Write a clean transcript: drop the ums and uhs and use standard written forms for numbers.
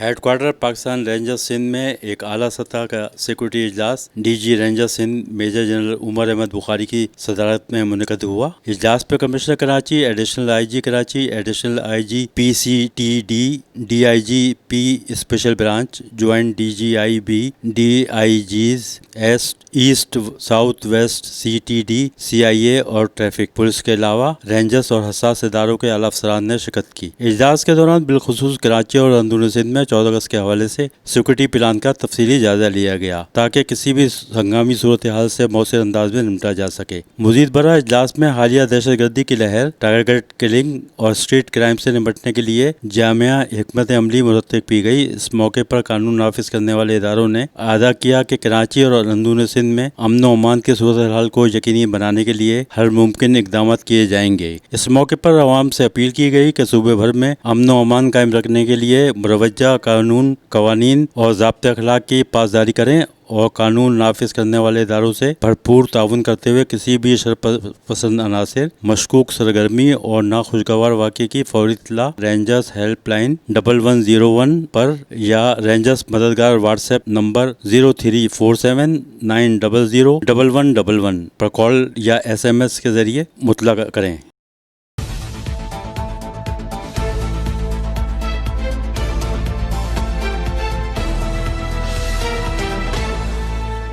Head quarter Pakistan rangers Sindh میں ایک اعلیٰ سطح کا سیکورٹی اجلاس D G rangers Sindh major general Umar Ahmed Bukhari کی صدارت میں منعقد ہوا۔ اجلاس پہ commissioner Karachi, additional I G Karachi, additional I G P C T D, D I G P special branch, joint D G I B, D I Gs east south west, C T D, C I A اور traffic police کے علاوہ rangers اور حساس اداروں کے اعلیٰ افسران نے شرکت کی۔ اجلاس کے دوران بالخصوص کراچی اور اندرون سندھ میں 14 اگست کے حوالے سے سیکورٹی پلان کا تفصیلی جائزہ لیا گیا تاکہ کسی بھی ہنگامی صورتحال سے مؤثر انداز میں نمٹا جا سکے۔ مزید برآں اجلاس میں حالیہ دہشت گردی کی لہر، ٹارگٹ کلنگ اور اسٹریٹ کرائم سے نمٹنے کے لیے جامع حکمت عملی مرتب کی گئی۔ اس موقع پر قانون نافذ کرنے والے اداروں نے اعادہ کیا کہ کراچی اور اندرون سندھ میں امن و امان کی صورتحال کو یقینی بنانے کے لیے ہر ممکن اقدامات کیے جائیں گے۔ اس موقع پر عوام سے اپیل کی گئی کہ صوبے بھر میں امن و امان قائم رکھنے کے لیے مروجہ قوانین اور ضابطۂ اخلاق کی پاسداری کریں اور قانون نافذ کرنے والے اداروں سے بھرپور تعاون کرتے ہوئے کسی بھی شرپسند عناصر، مشکوک سرگرمی اور ناخوشگوار واقعے کی فوری اطلاع رینجرز ہیلپ لائن 1101 پر یا رینجرز مددگار واٹس ایپ نمبر 0347900111 پر کال یا SMS کے ذریعے مطلع کریں۔